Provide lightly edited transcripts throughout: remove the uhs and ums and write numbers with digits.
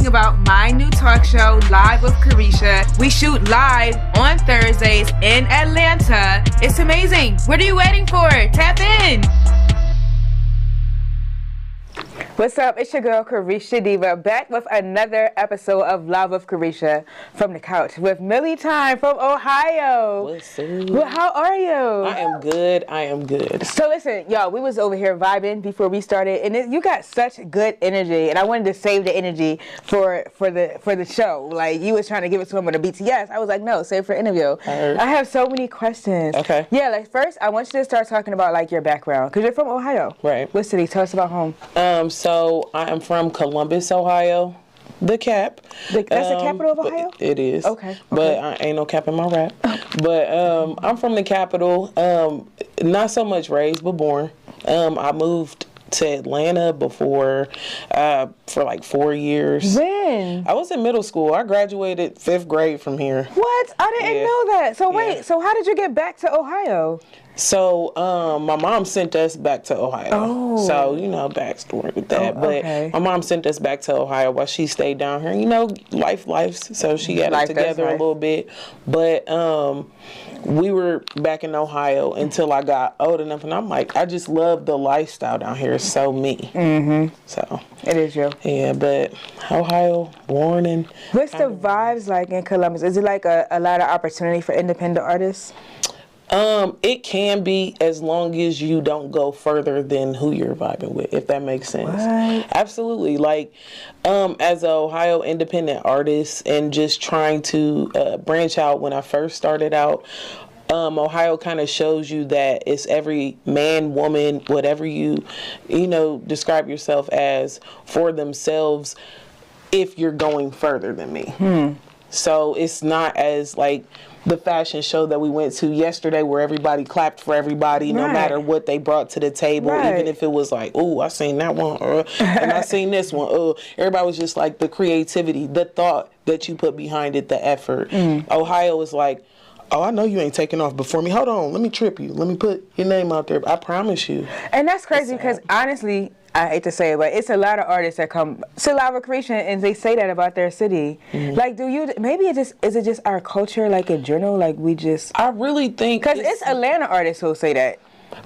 talking about my new talk show, Live with Carisha. We shoot live on Thursdays in Atlanta. It's amazing. What are you waiting for? Tap in. What's up? It's your girl, Carisha Diva, back with another episode of Live with Carisha from the couch with MILLI TYME from Ohio. What's up? Well, how are you? I am good. I am good. So listen, y'all, we was over here vibing before we started, and you got such good energy, and I wanted to save the energy for the show. Like, you was trying to give it to him on the BTS. I was like, no, save for interview. I have so many questions. Okay. Yeah, like first, I want you to start talking about like your background, because you're from Ohio. Right. What city? Tell us about home. So I am from Columbus, Ohio. The Cap. That's the capital of Ohio? It is. Okay. But I ain't no cap in my rap. But I'm from the capital. Not so much raised, but born. I moved to Atlanta before for like 4 years. When? I was in middle school. I graduated 5th grade from here. What? I didn't know that. So wait, so how did you get back to Ohio? So, my mom sent us back to Ohio. Oh. So, backstory with that. Okay. But my mom sent us back to Ohio while she stayed down here. Life. So she got it together a little bit. But we were back in Ohio until I got old enough. And I'm like, I just love the lifestyle down here. It's so me. Mm-hmm. So. It is you. Yeah, but Ohio, born and... What's the vibes like in Columbus? Is it like a lot of opportunity for independent artists? It can be, as long as you don't go further than who you're vibing with, if that makes sense. What? Absolutely. Like, as an Ohio independent artist and just trying to branch out when I first started out, Ohio kind of shows you that it's every man, woman, whatever you describe yourself as for themselves if you're going further than me. So it's not as like the fashion show that we went to yesterday where everybody clapped for everybody no matter what they brought to the table, even if it was like, oh, I seen that one, and I seen this one. Everybody was just like the creativity, the thought that you put behind it, the effort. Ohio is like, oh, I know you ain't taking off before me. Hold on, let me trip you. Let me put your name out there. I promise you. And that's crazy because honestly, I hate to say it, but it's a lot of artists that come to Live with Carisha and they say that about their city. Like, is it just our culture, like in general, like we just... I really think... Because it's Atlanta artists who say that.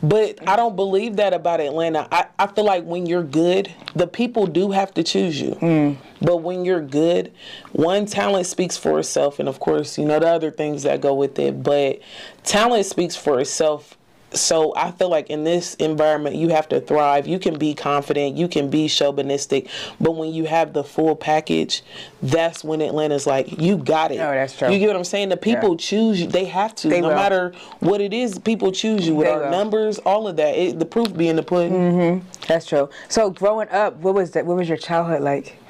But I don't believe that about Atlanta. I feel like when you're good, the people do have to choose you. But when you're good, one, talent speaks for itself. And of course, the other things that go with it. But talent speaks for itself. So I feel like in this environment, you have to thrive. You can be confident. You can be chauvinistic. But when you have the full package, that's when Atlanta's like, you got it. Oh, that's true. You get what I'm saying? The people choose you. They have to. No matter what it is, people choose you with our numbers, all of that. The proof be in the pudding. That's true. So growing up, what was your childhood like?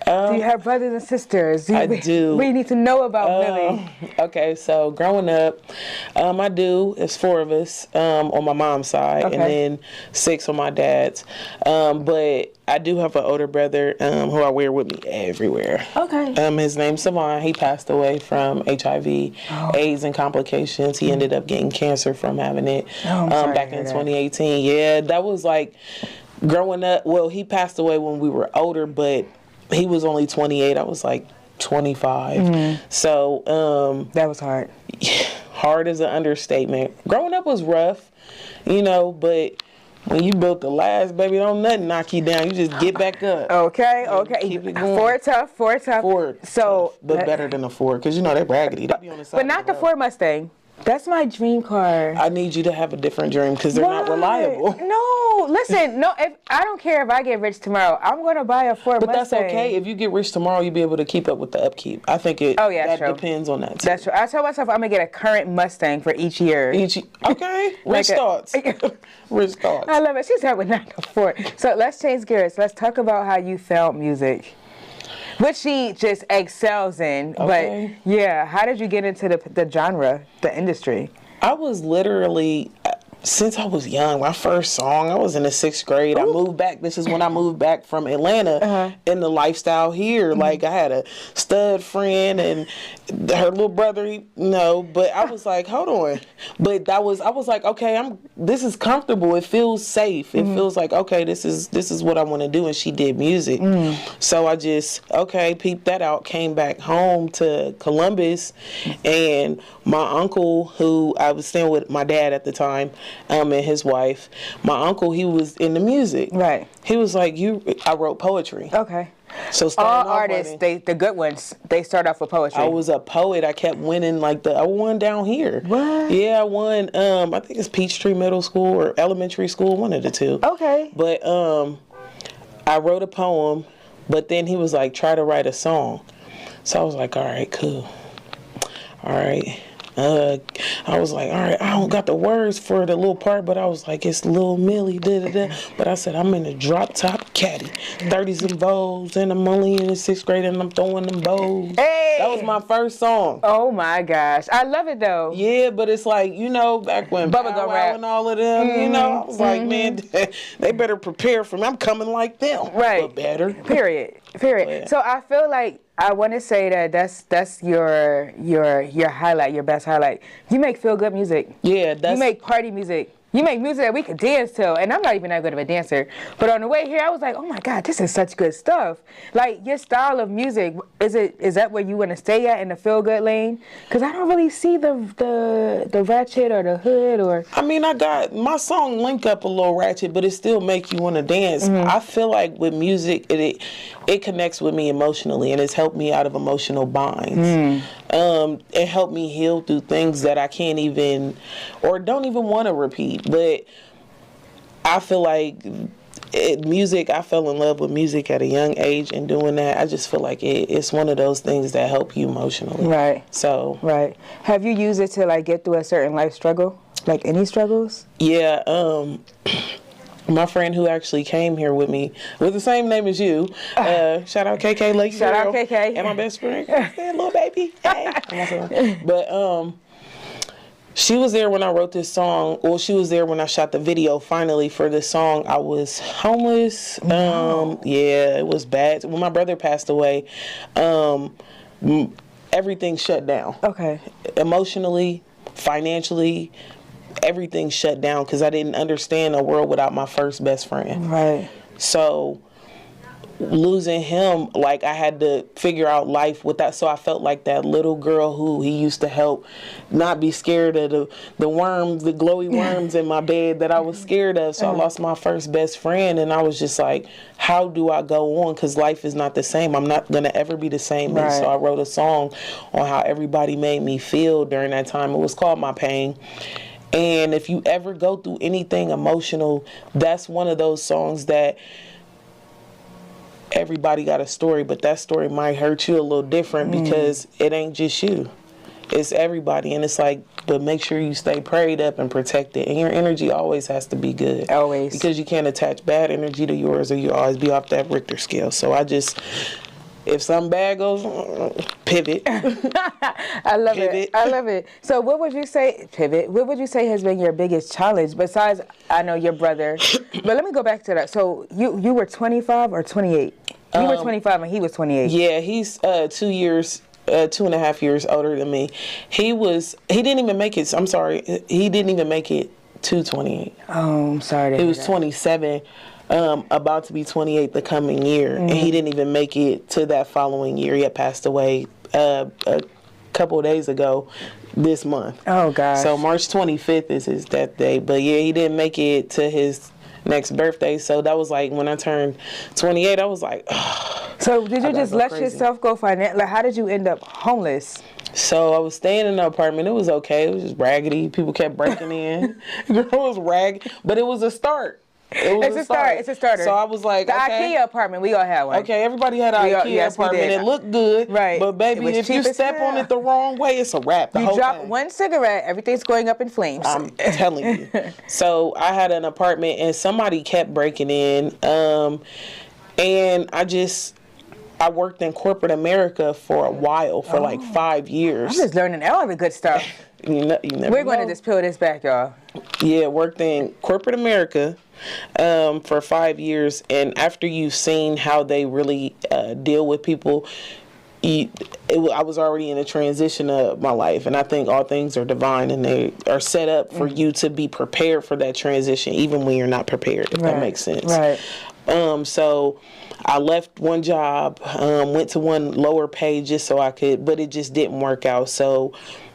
Do you have brothers and sisters? I do. We need to know about MILLI. Okay, so growing up, I do. It's 4 of us on my mom's side, and then 6 on my dad's. But I do have an older brother who I wear with me everywhere. Okay. His name's Savon. He passed away from HIV, AIDS, and complications. He ended up getting cancer from having it back in 2018. Yeah, that was like growing up. Well, he passed away when we were older, but he was only 28. I was like 25. So that was hard. Hard is an understatement. Growing up was rough, but when you built the last, baby, don't nothing knock you down. You just get back up. Okay. Keep it going. Ford tough. So, but better than a Ford, because they're raggedy. They be on the side. But not the Ford Mustang. That's my dream car. I need you to have a different dream because they're not reliable. No, listen. No, I don't care if I get rich tomorrow. I'm going to buy a Ford Mustang. But that's okay. If you get rich tomorrow, you'll be able to keep up with the upkeep. I think that depends on that too. That's true. I tell myself I'm going to get a current Mustang for each year. Okay. Rich thoughts. Rich thoughts. I love it. She's having that before. So let's change gears. Let's talk about how you found music. Which she just excels in. Okay. But yeah, how did you get into the genre, the industry? I was literally, since I was young. My first song, I was in the 6th grade. Ooh. I moved back. This is when I moved back from Atlanta in the lifestyle here. Like, I had a stud friend and her little brother, but I was like, hold on. But I was like, okay, this is comfortable. It feels safe. It feels like, okay, this is what I want to do. And she did music. So I just, peeped that out, came back home to Columbus, and my uncle, who I was staying with my dad at the time, and his wife, my uncle, he was into music. Right. He was like, I wrote poetry. Okay. So all artists, the good ones, they start off with poetry. I was a poet. I kept winning, I won down here. What? Yeah, I won, I think it's Peachtree Middle School or Elementary School, one of the two. Okay. But I wrote a poem, but then he was like, try to write a song. So I was like, all right, cool. All right. I was like, all right, I don't got the words for the little part, but I was like, it's Lil Millie, da-da-da. But I said, I'm in a drop top caddy, 30s and bows, and I'm only in the 6th grade, and I'm throwing them bows. Hey! That was my first song. Oh my gosh. I love it though. Yeah, but it's like, back when Bubblegum Rap and all of them, I was like, man, they better prepare for me. I'm coming like them. Right. But better. Period. Yeah. So I feel like I want to say that that's your highlight, your best highlight. You make feel good music. Yeah, you make party music. You make music that we could dance to, and I'm not even that good of a dancer. But on the way here, I was like, oh my God, this is such good stuff. Like, your style of music, is that where you want to stay at, in the feel good lane? Because I don't really see the ratchet or the hood or. I mean, I got my song link up a little ratchet, but it still make you want to dance. I feel like with music, it connects with me emotionally, and it's helped me out of emotional binds. It helped me heal through things that I can't even, or don't even want to repeat. But I feel like music, I fell in love with music at a young age, and doing that, I just feel like it's one of those things that help you emotionally. Right. So. Right. Have you used it to get through a certain life struggle? Like any struggles? Yeah. My friend who actually came here with me, with the same name as you, shout out KK Lake. Shout out KK. And my best friend, little baby. Hey. But she was there when I wrote this song. Well, she was there when I shot the video finally for this song. I was homeless. Yeah, it was bad. When my brother passed away, everything shut down. Okay. Emotionally, financially, everything shut down because I didn't understand a world without my first best friend. Right. So losing him, I had to figure out life with that. So I felt like that little girl who he used to help not be scared of the worms, the glowy worms in my bed that I was scared of. So I lost my first best friend, and I was just like, how do I go on? Because life is not the same. I'm not going to ever be the same. Right. And so I wrote a song on how everybody made me feel during that time. It was called My Pain. And if you ever go through anything emotional, that's one of those songs that everybody got a story, but that story might hurt you a little different because it ain't just you. It's everybody. And it's like, but make sure you stay prayed up and protected. And your energy always has to be good. Always. Because you can't attach bad energy to yours, or you'll always be off that Richter scale. So if something bad goes on, pivot. I love it. So what would you say, pivot, what would you say has been your biggest challenge besides, I know, your brother, but let me go back to that. So you were 25 or 28? You were 25 and he was 28. Yeah, he's 2.5 years older than me. He didn't even make it, I'm sorry, he didn't even make it to 28. Oh, I'm sorry to hear He was 27. About to be 28 the coming year, and he didn't even make it to that following year. He had passed away a couple of days ago this month. Oh, gosh. So March 25th is his death day. But yeah, he didn't make it to his next birthday. So that was like when I turned 28, I was like, oh, so did you just let yourself go financially? How did you end up homeless? So I was staying in an apartment. It was okay. It was just raggedy. People kept breaking in. It was raggedy, but it was a start. It's a starter. So I was like, the IKEA apartment, we all had one. Okay, everybody had an IKEA apartment. It looked good. Right. But baby, if you step on it the wrong way, it's a wrap. You drop one cigarette, everything's going up in flames. I'm telling you. So I had an apartment and somebody kept breaking in. And I worked in corporate America for a while, for like 5 years. I'm just learning all the good stuff. You never We're going to know. just peel this back, y'all. Yeah, worked in corporate America for 5 years, and after you've seen how they really deal with people, I was already in a transition of my life, and I think all things are divine, and they are set up for you to be prepared for that transition, even when you're not prepared, if that makes sense. Right. So I left one job, went to one lower pay just so I could, but it just didn't work out. So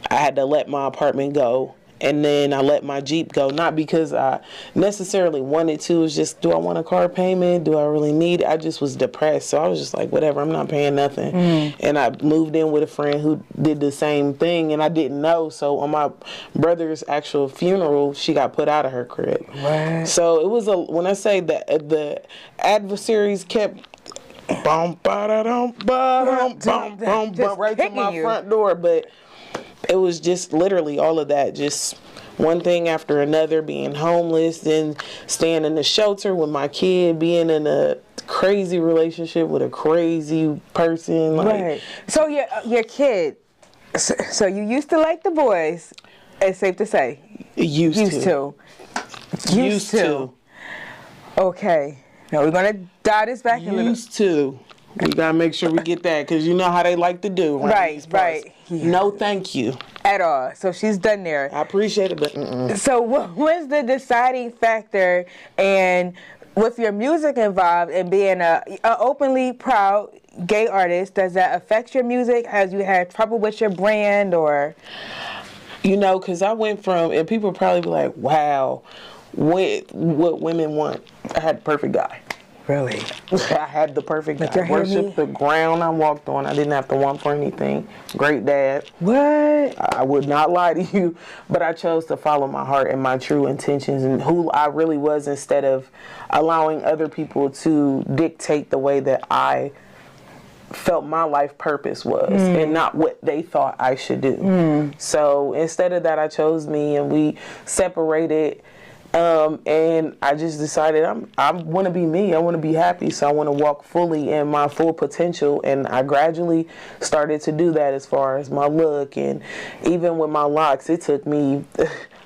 I had to let my apartment go. And then I let my Jeep go, not because I necessarily wanted to. It was just, do I want a car payment? Do I really need it? I just was depressed. So I was just like, whatever, I'm not paying nothing. And I moved in with a friend who did the same thing, and I didn't know. So on my brother's actual funeral, she got put out of her crib. What? So it was when I say that the adversaries kept bum ba da dum ba dum bum bum right to my front door, but it was just literally all of that, just one thing after another, being homeless, then staying in the shelter with my kid, being in a crazy relationship with a crazy person. Right. So your kid, so you used to like the boys, it's safe to say. Used to. Okay. Now we're going to dial this back a little. Used to. We gotta make sure we get that, because you know how they like to do. Right. No, thank you. At all. So she's done there. I appreciate it, but So what was the deciding factor, and with your music involved and being a openly proud gay artist, does that affect your music? Has you had trouble with your brand, or? You know, because I went from, and people probably be like, wow, what women want. I had the perfect guy. Really? I had the perfect guy. I worshiped the ground I walked on. I didn't have to want for anything. Great dad. What? I would not lie to you, but I chose to follow my heart and my true intentions and who I really was, instead of allowing other people to dictate the way that I felt my life purpose was, and not what they thought I should do. So instead of that, I chose me, and we separated. And I just decided I want to be me. I want to be happy. So I want to walk fully in my full potential. And I gradually started to do that as far as my look. And even with my locks, it took me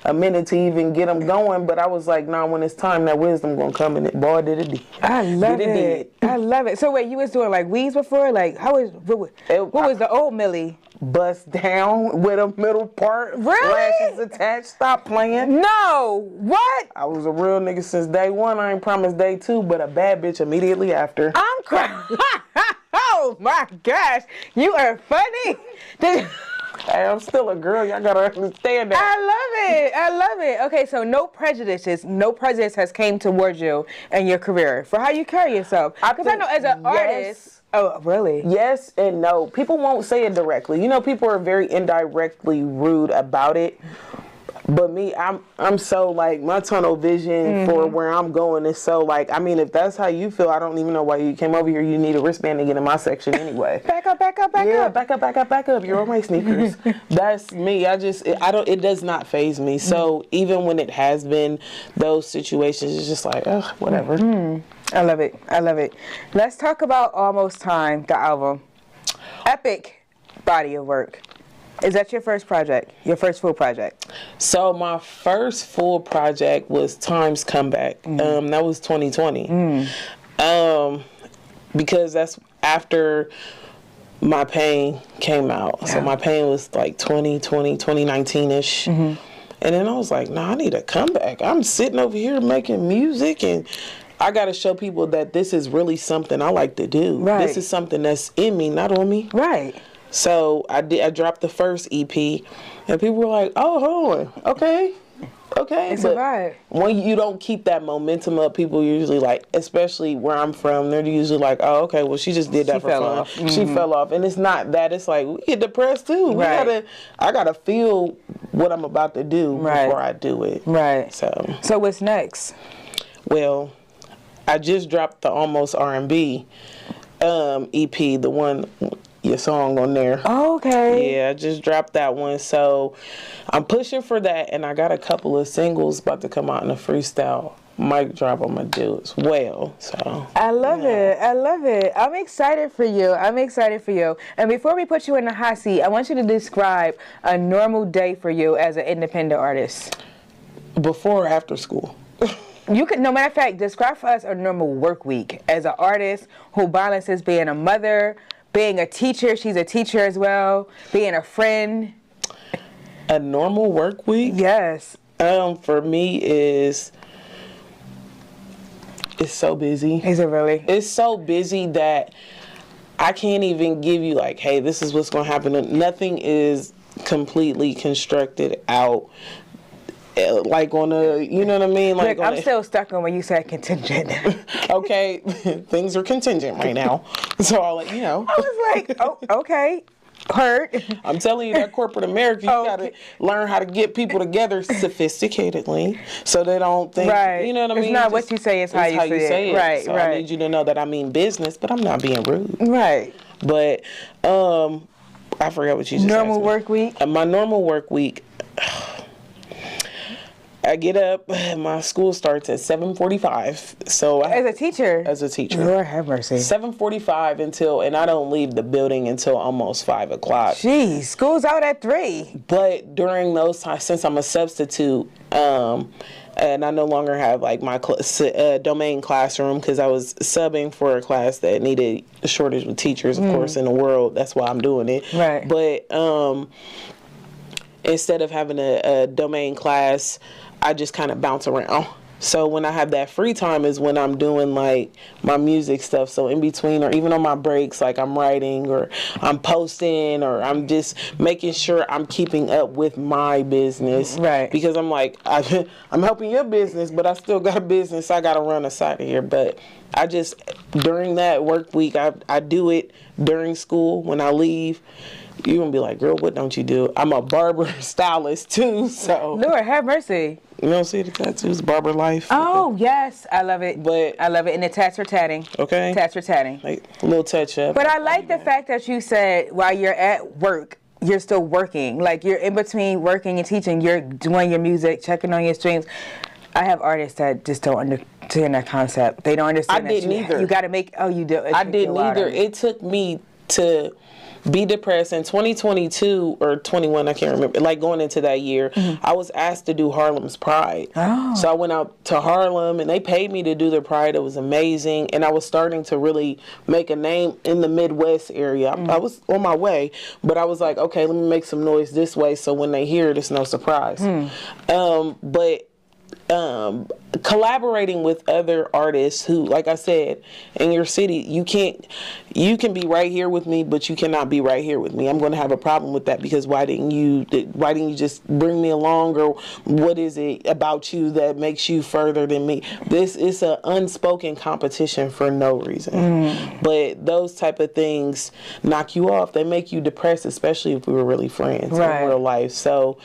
a minute to even get them going. But I was like, nah, when it's time, that wisdom going to come. And it, boy, did it. I love it. I love it. So wait, you was doing like weaves before? Like what was the old MILLI? Bust down with a middle part. Really? Lashes attached. Stop playing. No. What? I was a real nigga since day one. I ain't promised day two, but a bad bitch immediately after. I'm crying. Oh my gosh. You are funny. Hey, I'm still a girl. Y'all gotta understand that. I love it. Okay, so no prejudice has came towards you in your career for how you carry yourself. Because I know as an artist. Oh, really? Yes and no. People won't say it directly. You know, people are very indirectly rude about it. But me, I'm so like, my tunnel vision for where I'm going is so like, I mean, if that's how you feel, I don't even know why you came over here. You need a wristband to get in my section anyway. Back up. Back up. You're on my sneakers. That's me. It does not faze me. So even when it has been those situations, it's just like, ugh, whatever. I love it. Let's talk about Almost Time, the album. Epic body of work. Is that your first project? Your first full project? So my first full project was Time's Comeback. That was 2020. Because that's after My Pain came out. Yeah. So My Pain was like 2019-ish. And then I was like, nah, I need a comeback. I'm sitting over here making music, and I got to show people that this is really something I like to do. Right. This is something that's in me, not on me. Right. So I dropped the first EP, and people were like, oh, hold on. Okay. It's a vibe. When you don't keep that momentum up, people usually like, especially where I'm from, they're usually like, oh, okay, well, she just did that for fun. She fell off. And it's not that. It's like, we get depressed too. I gotta feel what I'm about to do before I do it. Right. So what's next? Well, I just dropped the Almost R&B EP, the one, your song on there. Oh, okay. Yeah, I just dropped that one. So I'm pushing for that, and I got a couple of singles about to come out in a freestyle mic drop I'm going to do as well. So I love it. I love it. I'm excited for you. I'm excited for you. And before we put you in the hot seat, I want you to describe a normal day for you as an independent artist. Before or after school? You could, no matter of fact, describe for us a normal work week as an artist who balances being a mother, being a teacher. She's a teacher as well. Being a friend. A normal work week? Yes. For me it's so busy. Is it really? It's so busy that I can't even give you like, hey, this is what's going to happen. Nothing is completely constructed out. Like on a, you know what I mean? Like Look, I'm still stuck on when you said contingent. Okay, things are contingent right now, so I'll let you know. I was like, oh, okay, heard. I'm telling you that corporate America, you gotta learn how to get people together sophisticatedly, so they don't think, right. You know what I mean? It's not what you say, it's how you say it. Right, so right. I need you to know that I mean business, but I'm not being rude. Right. But I forgot what you just normal asked me. Work week. My normal work week. I get up, my school starts at 7:45. So as a teacher? As a teacher. Lord have mercy. 7:45 until, and I don't leave the building until almost 5 o'clock. Jeez, school's out at 3. But during those times, since I'm a substitute, and I no longer have like my domain classroom because I was subbing for a class that needed a shortage with teachers, of course, in the world. That's why I'm doing it. Right. But instead of having a domain class, I just kind of bounce around. So when I have that free time is when I'm doing like my music stuff. So in between or even on my breaks, like I'm writing or I'm posting or I'm just making sure I'm keeping up with my business. Right. Because I'm like, I'm helping your business, but I still got a business I got to run aside of here. But I just, during that work week, I do it during school when I leave. You're going to be like, girl, what don't you do? I'm a barber stylist too, so. Lord, have mercy. You don't see the tattoos, barber life. Oh, yes. I love it. But I love it. And the tats for tatting. Okay. Tats for tatting. Like a little touch up. But I like the fact that you said while you're at work, you're still working. Like you're in between working and teaching, you're doing your music, checking on your streams. I have artists that just don't understand that concept. They don't understand I didn't either. You got to make, you do. I didn't either. It took me to be depressed in 2022 or 21, I can't remember, like going into that year, I was asked to do Harlem's Pride. Oh. So I went out to Harlem and they paid me to do their Pride. It was amazing. And I was starting to really make a name in the Midwest area. I was on my way, but I was like, okay, let me make some noise this way so when they hear it, it's no surprise. But collaborating with other artists who, like I said, in your city, you can be right here with me, but you cannot be right here with me. I'm going to have a problem with that because why didn't you just bring me along, or what is it about you that makes you further than me? This is an unspoken competition for no reason. But those type of things knock you off. They make you depressed, especially if we were really friends in real life. So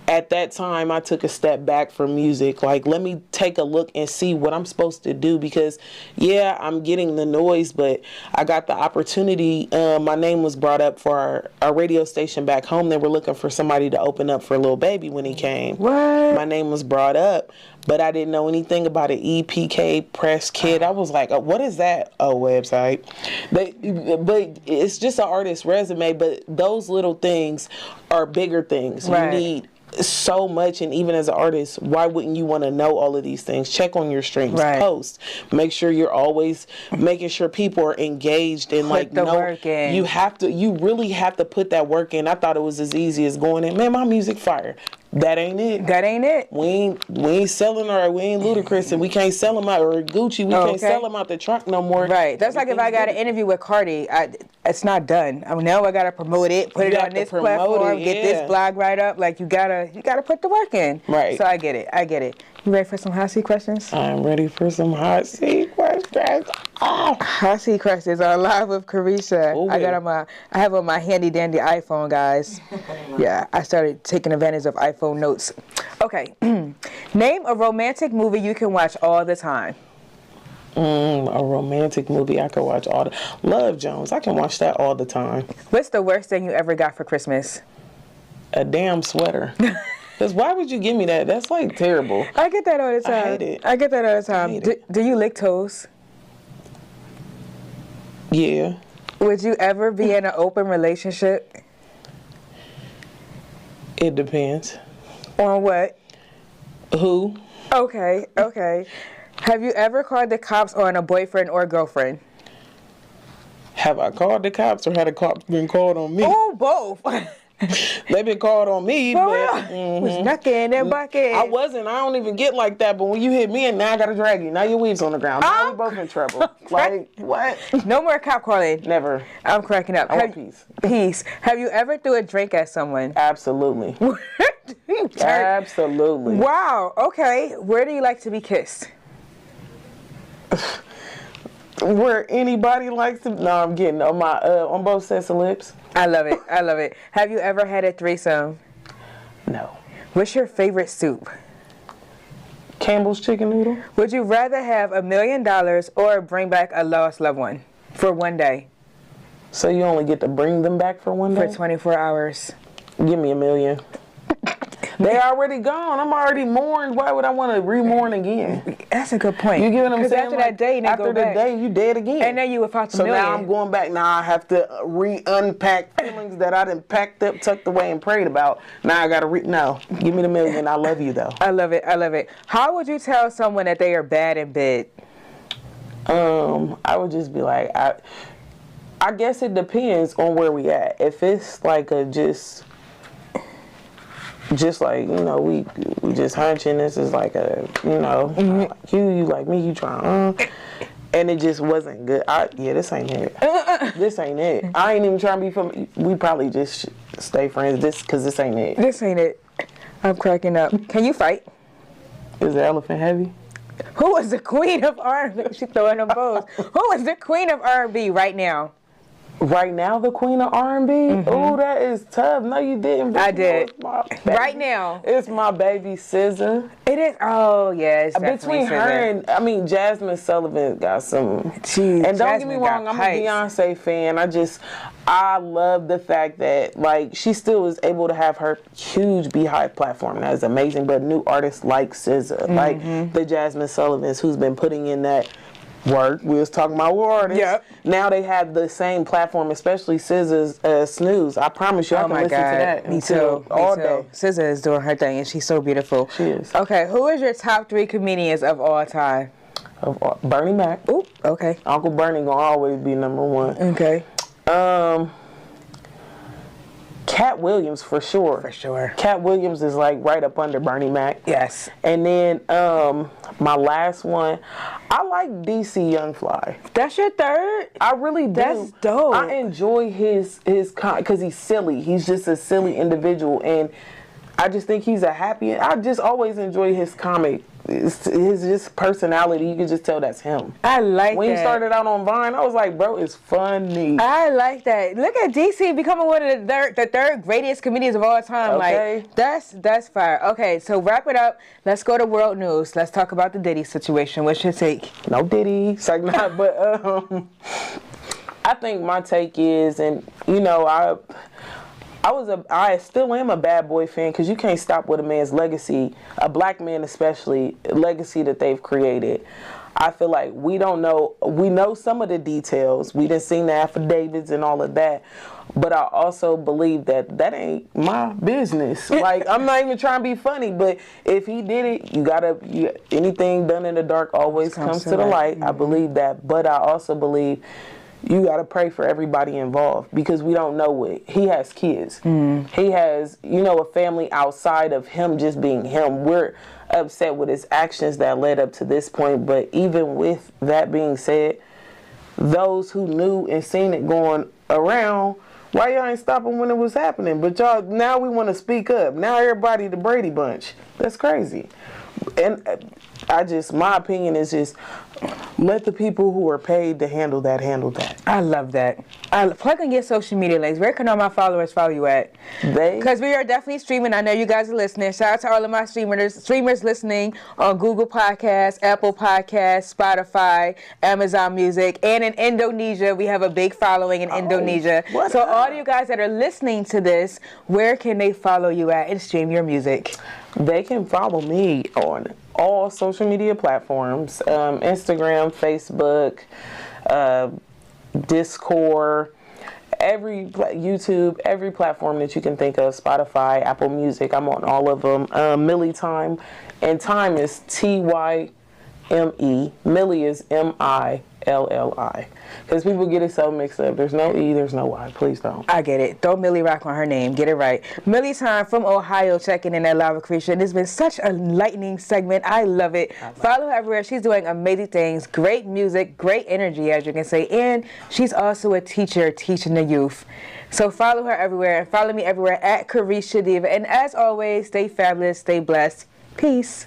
at that time, I took a step back from music. Like, let me take a look and see what I'm supposed to do because, yeah, I'm getting the noise, but I got the opportunity. My name was brought up for our radio station back home. They were looking for somebody to open up for Lil Baby when he came. What? My name was brought up, but I didn't know anything about an EPK press kit. I was like, what is that? Oh, website. But it's just an artist's resume, but those little things are bigger things. Right. You need so much, and even as an artist, why wouldn't you want to know all of these things? Check on your streams, post, make sure you're always making sure people are engaged and put the work in. You really have to put that work in. I thought it was as easy as going in, man, my music fire. That ain't it. That ain't it. We ain't selling, or we ain't Ludacris, and we can't sell them out, or Gucci. We can't sell them out the trunk no more. Right. That's like if I got an interview with Cardi, it's not done. I mean, now I gotta promote it, put it on this platform, get this blog right up. Like you gotta put the work in. Right. So I get it. You ready for some hot seat questions? I'm ready for some hot seat questions. Oh. Hot seat questions are live with Carisha. Ooh, I have on my handy dandy iPhone, guys. Yeah, I started taking advantage of iPhone notes. Okay. Name a romantic movie you can watch all the time. A romantic movie I can watch all the Love Jones. I can watch that all the time. What's the worst thing you ever got for Christmas? A damn sweater. Because why would you give me that? That's like terrible. I get that all the time. I hate it. I get that all the time. hate it. Do you lick toes? Yeah. Would you ever be in an open relationship? It depends. On what? Who? Okay. Have you ever called the cops on a boyfriend or girlfriend? Have I called the cops or had the cops been called on me? Oh, both. They've been called on me, For but real? Was knocking and bucking. I wasn't. I don't even get like that. But when you hit me, and now I gotta drag you. Now your weave's on the ground. Now we both in trouble. Like what? No more cop calling. Never. I'm cracking up. I want peace. Peace. Have you ever threw a drink at someone? Absolutely. Absolutely. Wow. Okay. Where do you like to be kissed? Where anybody likes to. No, I'm getting on my on both sets of lips. I love it. I love it. Have you ever had a threesome? No. What's your favorite soup? Campbell's chicken noodle. Would you rather have $1 million or bring back a lost loved one for one day? So you only get to bring them back for one day? For 24 hours. Give me $1 million. They already gone. I'm already mourned. Why would I want to re-mourn again? That's a good point. You get what I'm saying? After that day, they after go the back. day, you dead again. And then you would find So million. now I'm going back. Now I have to re-unpack feelings that I done packed up, tucked away, and prayed about. Now I got to no. Give me the $1 million. I love you though. I love it. I love it. How would you tell someone that they are bad in bed? I would just be like, I guess it depends on where we at. If it's like a just like, you know, we just hunching. This is like a, you know, I like you like me, you trying, and it just wasn't good. This ain't it. This ain't it. I ain't even trying to be from. We probably just stay friends. Because this ain't it. This ain't it. I'm cracking up. Can you fight? Is the elephant heavy? Who is the queen of R&B? She's throwing them bows. Who is the queen of R&B right now? Right now, the queen of R&B? Oh, that is tough. No, you didn't. I did. Right now. It's my baby SZA. It is. Oh, yeah. It's Between her and, I mean, Jasmine Sullivan got some. Jeez, and don't get me wrong, I'm a Beyonce fan. I love the fact that, like, she still is able to have her huge Beehive platform. That is amazing. But new artists like SZA, like the Jasmine Sullivans, who's been putting in that work. We was talking about artists. Yep. Now they have the same platform, especially SZA's Snooze. I promise you, I can listen to that. Me too. All day. SZA is doing her thing, and she's so beautiful. She is. Okay, who is your top 3 comedians of all time? Bernie Mac. Ooh, okay. Uncle Bernie gonna always be number 1. Okay. Cat Williams for sure. For sure. Cat Williams is like right up under Bernie Mac. Yes. And then my last one, I like DC Young Fly. That's your third? I really do. That's dope. I enjoy his because he's silly. He's just a silly individual, and I just think he's a happy. I just always enjoy his comic. His just personality, you can just tell that's him. I like that. When he started out on Vine, I was like, bro, it's funny. I like that. Look at DC becoming one of the third greatest comedians of all time. Okay. Like that's fire. Okay, so wrap it up. Let's go to world news. Let's talk about the Diddy situation. What's your take? No Diddy. It's like not, but I think my take is, and you know, I still am a Bad Boy fan because you can't stop with a man's legacy, a black man especially, legacy that they've created. I feel like we know some of the details. We didn't see the affidavits and all of that. But I also believe that ain't my business. Like, I'm not even trying to be funny, but if he did it, anything done in the dark always comes to the light. I believe that. But I also believe you got to pray for everybody involved because we don't know what. He has kids. He has, a family outside of him just being him. We're upset with his actions that led up to this point. But even with that being said, those who knew and seen it going around, why y'all ain't stopping when it was happening? But y'all, now we want to speak up. Now everybody the Brady Bunch. That's crazy. And my opinion is just let the people who are paid to handle that. I love that. Plug on your social media links. Where can all my followers follow you at? Because we are definitely streaming. I know you guys are listening. Shout out to all of my streamers listening on Google Podcasts, Apple Podcasts, Spotify, Amazon Music, and in Indonesia. We have a big following in Indonesia. So all of you guys that are listening to this, where can they follow you at and stream your music? They can follow me on all social media platforms, Instagram, Facebook, Discord, YouTube, every platform that you can think of, Spotify, Apple Music. I'm on all of them. MILLI TYME, and TYME is TYME. MILLI is MILLI. Because people get it so mixed up. There's no E, there's no Y. Please don't. I get it. Throw Millie Rock on her name. Get it right. MILLI TYME from Ohio checking in at Live with Carisha. And it's been such a enlightening segment. I love it. Follow her everywhere. She's doing amazing things. Great music. Great energy, as you can say. And she's also a teacher teaching the youth. So follow her everywhere. And follow me everywhere at Carisha Diva. And as always, stay fabulous. Stay blessed. Peace.